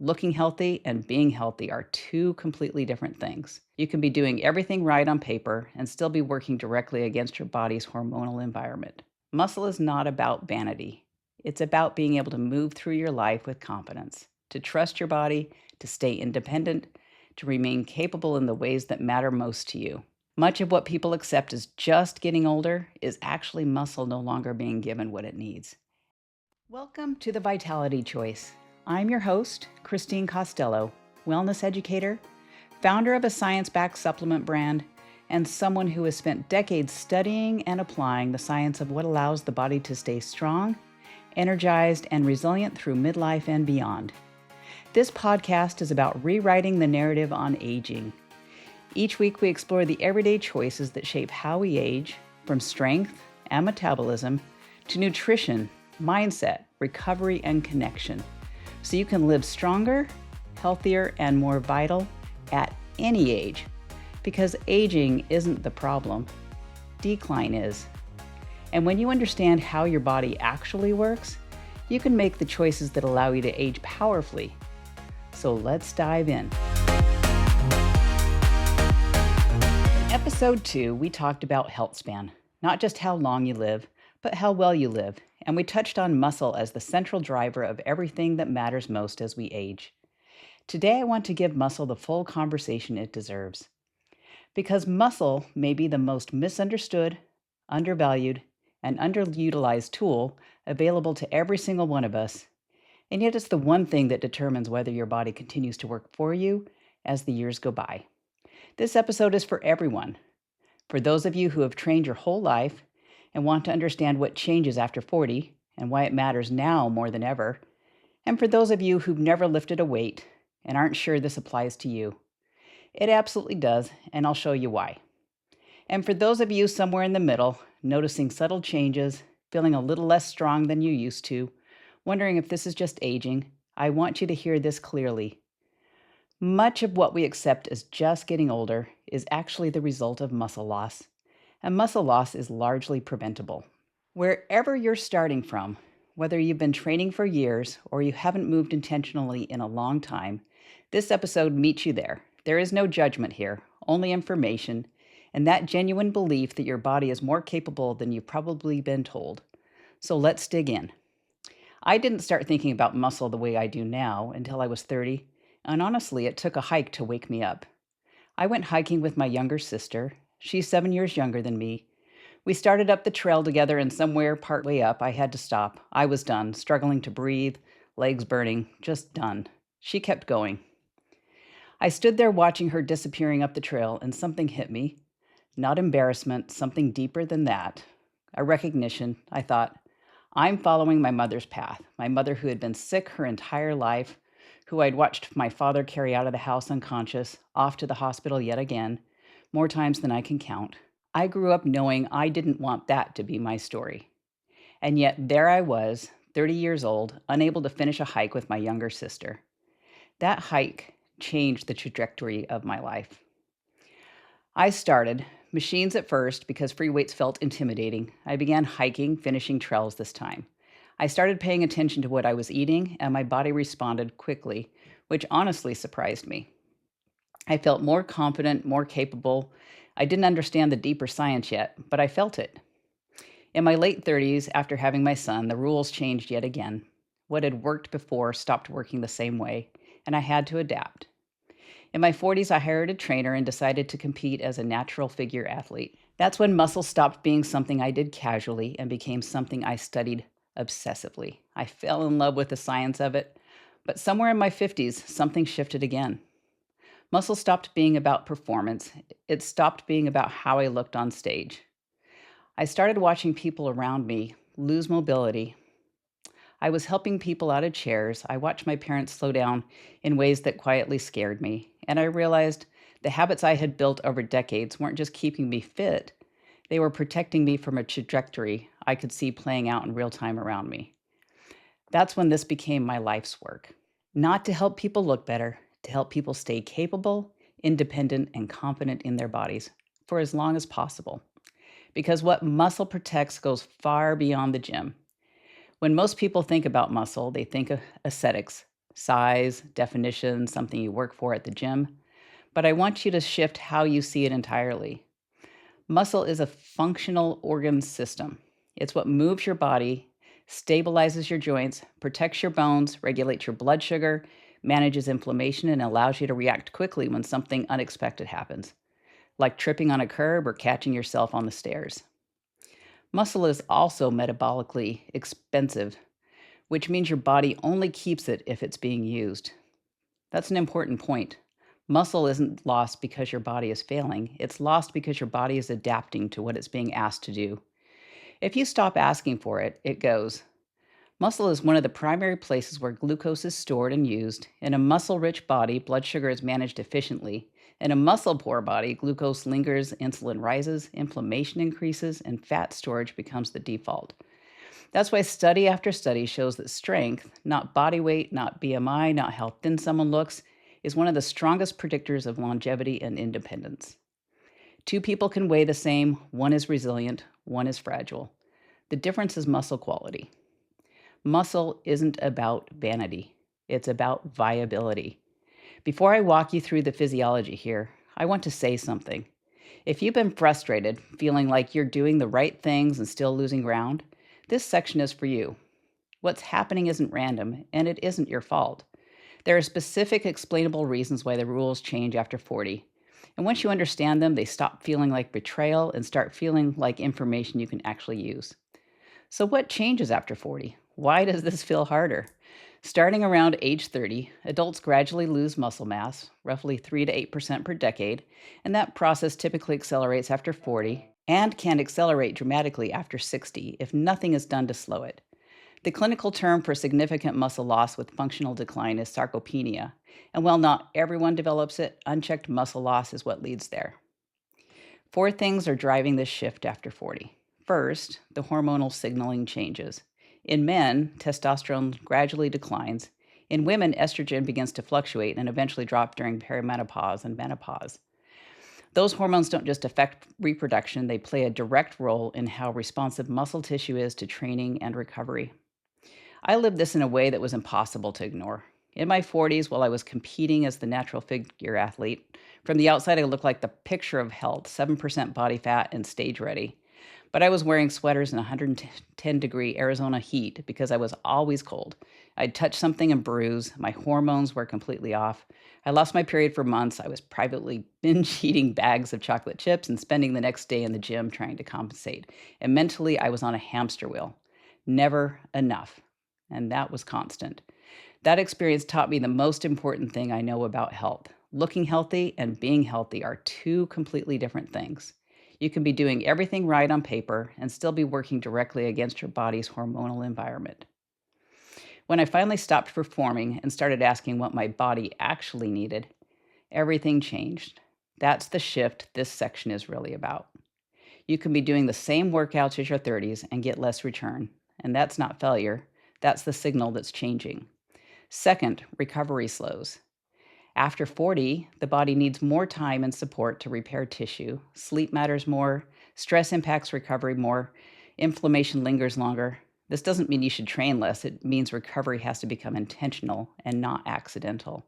Looking healthy and being healthy are two completely different things. You can be doing everything right on paper and still be working directly against your body's hormonal environment. Muscle is not about vanity. It's about being able to move through your life with confidence, to trust your body, to stay independent, to remain capable in the ways that matter most to you. Much of what people accept as just getting older is actually muscle no longer being given what it needs. Welcome to the Vitality Choice. I'm your host, Christine Costello, wellness educator, founder of a science-backed supplement brand, and someone who has spent decades studying and applying the science of what allows the body to stay strong, energized, and resilient through midlife and beyond. This podcast is about rewriting the narrative on aging. Each week, we explore the everyday choices that shape how we age, from strength and metabolism to nutrition, mindset, recovery, and connection, so you can live stronger, healthier, and more vital at any age. Because aging isn't the problem, decline is. And when you understand how your body actually works, you can make the choices that allow you to age powerfully. So let's dive in. In episode 2, we talked about healthspan, not just how long you live, but how well you live. And we touched on muscle as the central driver of everything that matters most as we age. Today, I want to give muscle the full conversation it deserves. Because muscle may be the most misunderstood, undervalued, and underutilized tool available to every single one of us, and yet it's the one thing that determines whether your body continues to work for you as the years go by. This episode is for everyone. For those of you who have trained your whole life and want to understand what changes after 40 and why it matters now more than ever, and for those of you who've never lifted a weight and aren't sure this applies to you. It absolutely does, and I'll show you why. And for those of you somewhere in the middle, noticing subtle changes, feeling a little less strong than you used to, wondering if this is just aging, I want you to hear this clearly. Much of what we accept as just getting older is actually the result of muscle loss, and muscle loss is largely preventable. Wherever you're starting from, whether you've been training for years or you haven't moved intentionally in a long time, this episode meets you there. There is no judgment here, only information, and that genuine belief that your body is more capable than you've probably been told. So let's dig in. I didn't start thinking about muscle the way I do now until I was 30, and honestly, it took a hike to wake me up. I went hiking with my younger sister. She's 7 years younger than me. We started up the trail together, and somewhere partway up, I had to stop. I was done, struggling to breathe, legs burning, just done. She kept going. I stood there watching her disappearing up the trail, and something hit me. Not embarrassment, something deeper than that. A recognition. I thought, I'm following my mother's path. My mother who had been sick her entire life, who I'd watched my father carry out of the house unconscious, off to the hospital yet again, more times than I can count. I grew up knowing I didn't want that to be my story. And yet there I was, 30 years old, unable to finish a hike with my younger sister. That hike changed the trajectory of my life. I started, machines at first because free weights felt intimidating. I began hiking, finishing trails this time. I started paying attention to what I was eating, and my body responded quickly, which honestly surprised me. I felt more confident, more capable. I didn't understand the deeper science yet, but I felt it. In my late 30s, after having my son, the rules changed yet again. What had worked before stopped working the same way, and I had to adapt. In my 40s, I hired a trainer and decided to compete as a natural figure athlete. That's when muscle stopped being something I did casually and became something I studied obsessively. I fell in love with the science of it, but somewhere in my 50s, something shifted again. Muscle stopped being about performance. It stopped being about how I looked on stage. I started watching people around me lose mobility. I was helping people out of chairs. I watched my parents slow down in ways that quietly scared me. And I realized the habits I had built over decades weren't just keeping me fit, they were protecting me from a trajectory I could see playing out in real time around me. That's when this became my life's work. Not to help people look better, to help people stay capable, independent, and confident in their bodies for as long as possible. Because what muscle protects goes far beyond the gym. When most people think about muscle, they think of aesthetics, size, definition, something you work for at the gym, but I want you to shift how you see it entirely. Muscle is a functional organ system. It's what moves your body, stabilizes your joints, protects your bones, regulates your blood sugar, manages inflammation, and allows you to react quickly when something unexpected happens, like tripping on a curb or catching yourself on the stairs. Muscle is also metabolically expensive, which means your body only keeps it if it's being used. That's an important point. Muscle isn't lost because your body is failing, it's lost because your body is adapting to what it's being asked to do. If you stop asking for it, it goes. Muscle is one of the primary places where glucose is stored and used. In a muscle rich body, blood sugar is managed efficiently. In a muscle poor body, glucose lingers, insulin rises, inflammation increases, and fat storage becomes the default. That's why study after study shows that strength, not body weight, not BMI, not how thin someone looks, is one of the strongest predictors of longevity and independence. Two people can weigh the same, one is resilient, one is fragile. The difference is muscle quality. Muscle isn't about vanity, it's about viability. Before I walk you through the physiology here, I want to say something. If you've been frustrated, feeling like you're doing the right things and still losing ground, this section is for you. What's happening isn't random, and it isn't your fault. There are specific explainable reasons why the rules change after 40. And once you understand them, they stop feeling like betrayal and start feeling like information you can actually use. So, what changes after 40? Why does this feel harder? Starting around age 30, adults gradually lose muscle mass, roughly 3 to 8% per decade, and that process typically accelerates after 40 and can accelerate dramatically after 60 if nothing is done to slow it. The clinical term for significant muscle loss with functional decline is sarcopenia, and while not everyone develops it, unchecked muscle loss is what leads there. Four things are driving this shift after 40. First, the hormonal signaling changes. In men, testosterone gradually declines. In women, estrogen begins to fluctuate and eventually drop during perimenopause and menopause. Those hormones don't just affect reproduction, they play a direct role in how responsive muscle tissue is to training and recovery. I lived this in a way that was impossible to ignore. In my 40s, while I was competing as the natural figure athlete, from the outside I looked like the picture of health, 7% body fat and stage ready. But I was wearing sweaters in 110-degree Arizona heat because I was always cold. I'd touch something and bruise. My hormones were completely off. I lost my period for months. I was privately binge eating bags of chocolate chips and spending the next day in the gym trying to compensate. And mentally, I was on a hamster wheel. Never enough. And that was constant. That experience taught me the most important thing I know about health. Looking healthy and being healthy are two completely different things. You can be doing everything right on paper and still be working directly against your body's hormonal environment. When I finally stopped performing and started asking what my body actually needed, everything changed. That's the shift this section is really about. You can be doing the same workouts as your 30s and get less return. And that's not failure, that's the signal that's changing. Second, recovery slows. After 40, the body needs more time and support to repair tissue. Sleep matters more, stress impacts recovery more, inflammation lingers longer. This doesn't mean you should train less, it means recovery has to become intentional and not accidental.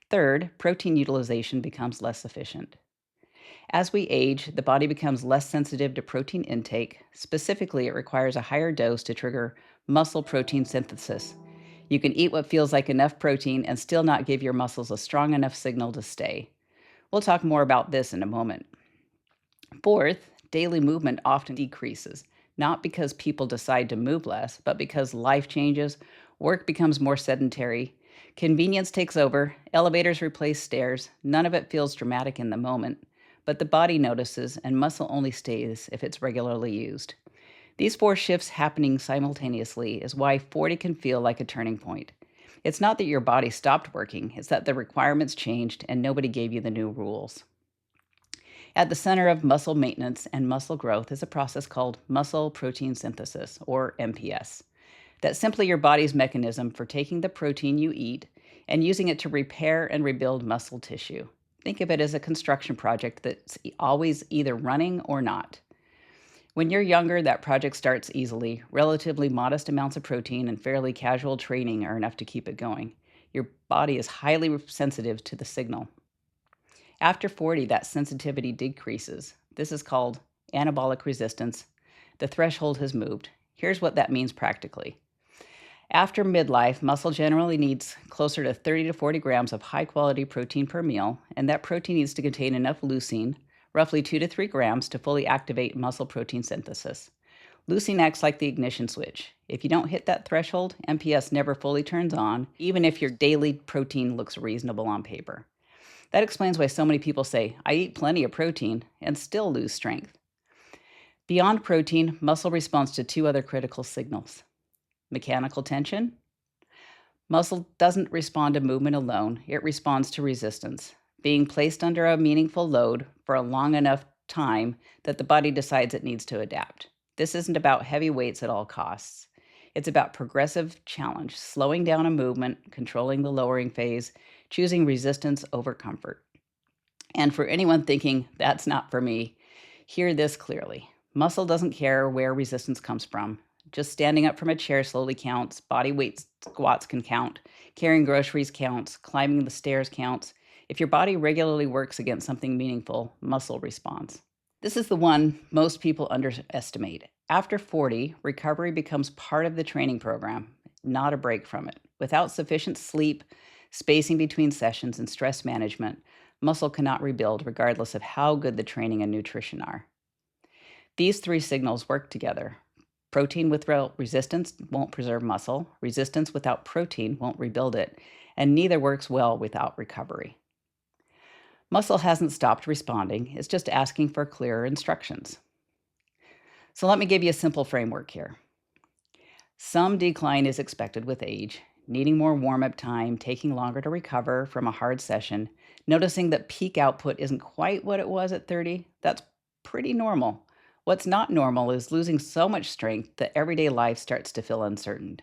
Third, protein utilization becomes less efficient. As we age, the body becomes less sensitive to protein intake. Specifically, it requires a higher dose to trigger muscle protein synthesis. You can eat what feels like enough protein and still not give your muscles a strong enough signal to stay. We'll talk more about this in a moment. Fourth, daily movement often decreases, not because people decide to move less, but because life changes, work becomes more sedentary, convenience takes over, elevators replace stairs. None of it feels dramatic in the moment, but the body notices and muscle only stays if it's regularly used. These four shifts happening simultaneously is why 40 can feel like a turning point. It's not that your body stopped working, it's that the requirements changed and nobody gave you the new rules. At the center of muscle maintenance and muscle growth is a process called muscle protein synthesis, or MPS. That's simply your body's mechanism for taking the protein you eat and using it to repair and rebuild muscle tissue. Think of it as a construction project that's always either running or not. When you're younger, that project starts easily. Relatively modest amounts of protein and fairly casual training are enough to keep it going. Your body is highly sensitive to the signal. After 40, that sensitivity decreases. This is called anabolic resistance. The threshold has moved. Here's what that means practically. After midlife, muscle generally needs closer to 30 to 40 grams of high quality protein per meal, and that protein needs to contain enough leucine, roughly 2 to 3 grams, to fully activate muscle protein synthesis. Leucine acts like the ignition switch. If you don't hit that threshold, MPS never fully turns on, even if your daily protein looks reasonable on paper. That explains why so many people say, I eat plenty of protein and still lose strength. Beyond protein, muscle responds to two other critical signals. Mechanical tension. Muscle doesn't respond to movement alone, it responds to resistance, being placed under a meaningful load for a long enough time that the body decides it needs to adapt. This isn't about heavy weights at all costs. It's about progressive challenge, slowing down a movement, controlling the lowering phase, choosing resistance over comfort. And for anyone thinking, that's not for me, hear this clearly. Muscle doesn't care where resistance comes from. Just standing up from a chair slowly counts, body weight squats can count, carrying groceries counts, climbing the stairs counts. If your body regularly works against something meaningful, muscle responds. This is the one most people underestimate. After 40, recovery becomes part of the training program, not a break from it. Without sufficient sleep, spacing between sessions, and stress management, muscle cannot rebuild regardless of how good the training and nutrition are. These three signals work together. Protein without resistance won't preserve muscle. Resistance without protein won't rebuild it. And neither works well without recovery. Muscle hasn't stopped responding. It's just asking for clearer instructions. So let me give you a simple framework here. Some decline is expected with age, needing more warm-up time, taking longer to recover from a hard session, noticing that peak output isn't quite what it was at 30. That's pretty normal. What's not normal is losing so much strength that everyday life starts to feel uncertain.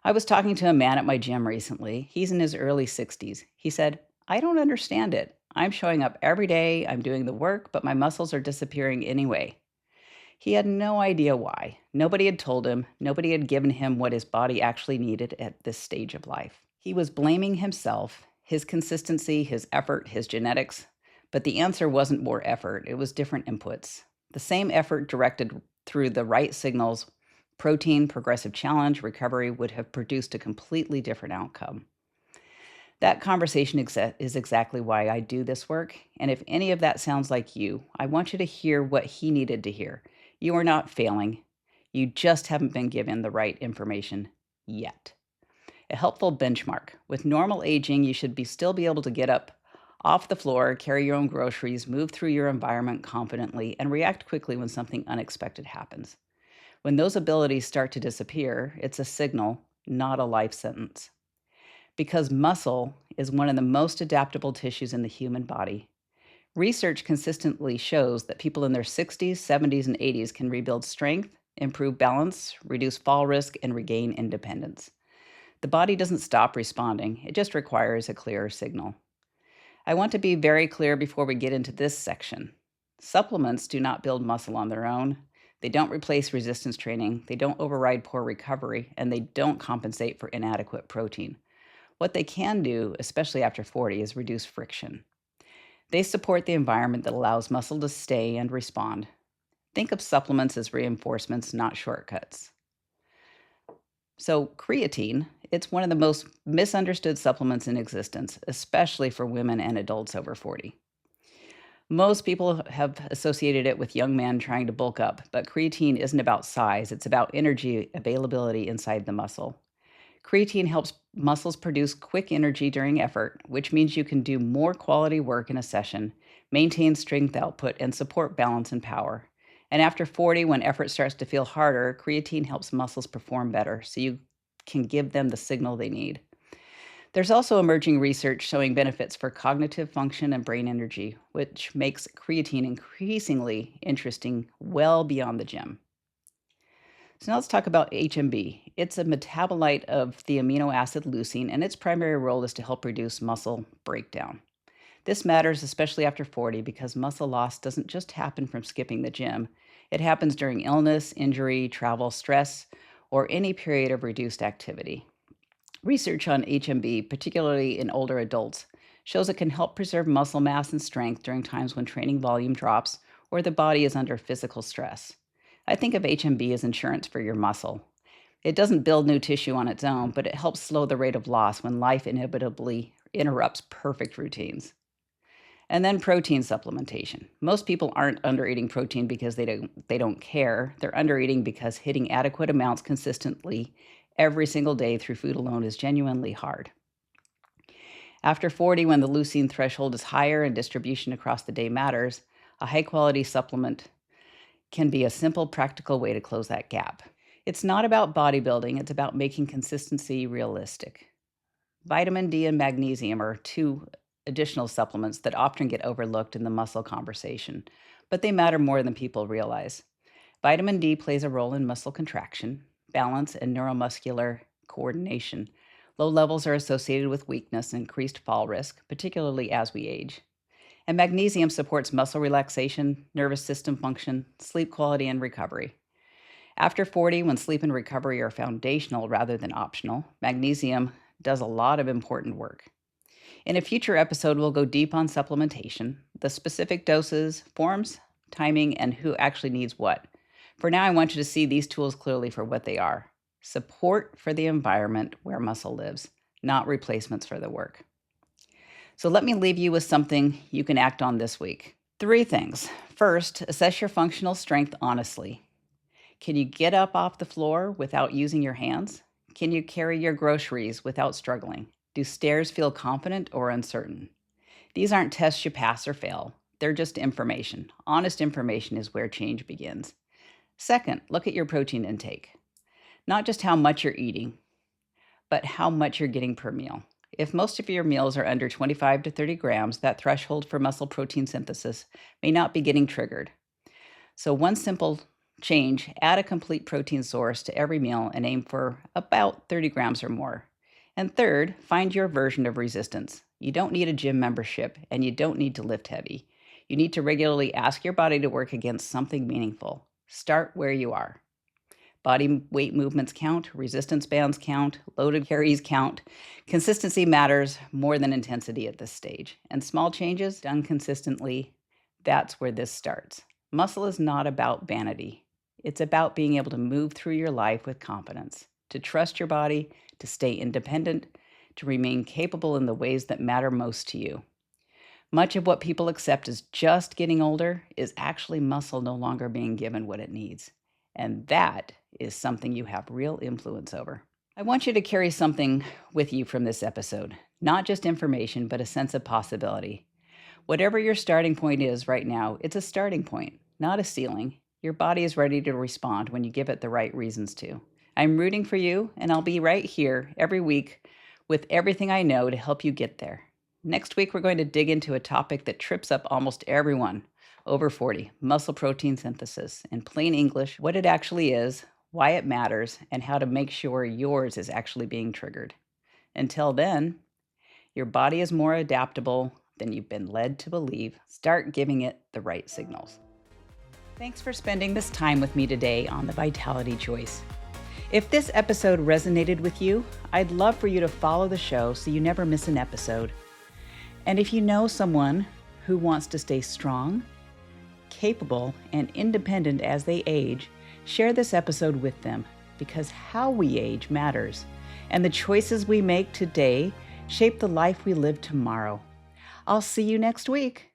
I was talking to a man at my gym recently. He's in his early 60s. He said, I don't understand it. I'm showing up every day, I'm doing the work, but my muscles are disappearing anyway. He had no idea why. Nobody had told him. Nobody had given him what his body actually needed at this stage of life. He was blaming himself, his consistency, his effort, his genetics. But the answer wasn't more effort. It was different inputs. The same effort directed through the right signals, protein, progressive challenge, recovery, would have produced a completely different outcome. That conversation is exactly why I do this work. And if any of that sounds like you, I want you to hear what he needed to hear. You are not failing. You just haven't been given the right information yet. A helpful benchmark. With normal aging, you should still be able to get up off the floor, carry your own groceries, move through your environment confidently, and react quickly when something unexpected happens. When those abilities start to disappear, it's a signal, not a life sentence. Because muscle is one of the most adaptable tissues in the human body, research consistently shows that people in their 60s, 70s, and 80s can rebuild strength, improve balance, reduce fall risk, and regain independence. The body doesn't stop responding, it just requires a clearer signal. I want to be very clear before we get into this section. Supplements do not build muscle on their own. They don't replace resistance training, they don't override poor recovery, and they don't compensate for inadequate protein. What they can do, especially after 40, is reduce friction. They support the environment that allows muscle to stay and respond. Think of supplements as reinforcements, not shortcuts. So creatine, it's one of the most misunderstood supplements in existence, especially for women and adults over 40. Most people have associated it with young men trying to bulk up, but creatine isn't about size, it's about energy availability inside the muscle. Creatine helps muscles produce quick energy during effort, which means you can do more quality work in a session, maintain strength output, and support balance and power. And after 40, when effort starts to feel harder, creatine helps muscles perform better, so you can give them the signal they need. There's also emerging research showing benefits for cognitive function and brain energy, which makes creatine increasingly interesting well beyond the gym. So now let's talk about HMB. It's a metabolite of the amino acid leucine, and its primary role is to help reduce muscle breakdown. This matters especially after 40 because muscle loss doesn't just happen from skipping the gym. It happens during illness, injury, travel, stress, or any period of reduced activity. Research on HMB, particularly in older adults, shows it can help preserve muscle mass and strength during times when training volume drops or the body is under physical stress. I think of HMB as insurance for your muscle. It doesn't build new tissue on its own, but it helps slow the rate of loss when life inevitably interrupts perfect routines. And then protein supplementation. Most people aren't undereating protein because they don't care. They're undereating because hitting adequate amounts consistently every single day through food alone is genuinely hard. After 40, when the leucine threshold is higher and distribution across the day matters, a high quality supplement can be a simple, practical way to close that gap. It's not about bodybuilding, it's about making consistency realistic. Vitamin D and magnesium are two additional supplements that often get overlooked in the muscle conversation, but they matter more than people realize. Vitamin D plays a role in muscle contraction, balance, and neuromuscular coordination. Low levels are associated with weakness and increased fall risk, particularly as we age. And magnesium supports muscle relaxation, nervous system function, sleep quality, and recovery. After 40, when sleep and recovery are foundational rather than optional, magnesium does a lot of important work. In a future episode, we'll go deep on supplementation, the specific doses, forms, timing, and who actually needs what. For now, I want you to see these tools clearly for what they are: support for the environment where muscle lives, not replacements for the work. So let me leave you with something you can act on this week. 3 things. First, assess your functional strength honestly. Can you get up off the floor without using your hands? Can you carry your groceries without struggling? Do stairs feel confident or uncertain? These aren't tests you pass or fail. They're just information. Honest information is where change begins. Second, look at your protein intake. Not just how much you're eating, but how much you're getting per meal. If most of your meals are under 25 to 30 grams, that threshold for muscle protein synthesis may not be getting triggered. So one simple change: add a complete protein source to every meal and aim for about 30 grams or more. And third, find your version of resistance. You don't need a gym membership and you don't need to lift heavy. You need to regularly ask your body to work against something meaningful. Start where you are. Body weight movements count, resistance bands count, loaded carries count. Consistency matters more than intensity at this stage. And small changes done consistently, that's where this starts. Muscle is not about vanity. It's about being able to move through your life with confidence, to trust your body, to stay independent, to remain capable in the ways that matter most to you. Much of what people accept as just getting older is actually muscle no longer being given what it needs. And that is something you have real influence over. I want you to carry something with you from this episode, not just information, but a sense of possibility. Whatever your starting point is right now, it's a starting point, not a ceiling. Your body is ready to respond when you give it the right reasons to. I'm rooting for you, and I'll be right here every week with everything I know to help you get there. Next week, we're going to dig into a topic that trips up almost everyone over 40: muscle protein synthesis. In plain English, what it actually is, why it matters, and how to make sure yours is actually being triggered. Until then, your body is more adaptable than you've been led to believe. Start giving it the right signals. Thanks for spending this time with me today on the Vitality Choice. If this episode resonated with you, I'd love for you to follow the show so you never miss an episode. And if you know someone who wants to stay strong, capable, and independent as they age, share this episode with them, because how we age matters, and the choices we make today shape the life we live tomorrow. I'll see you next week.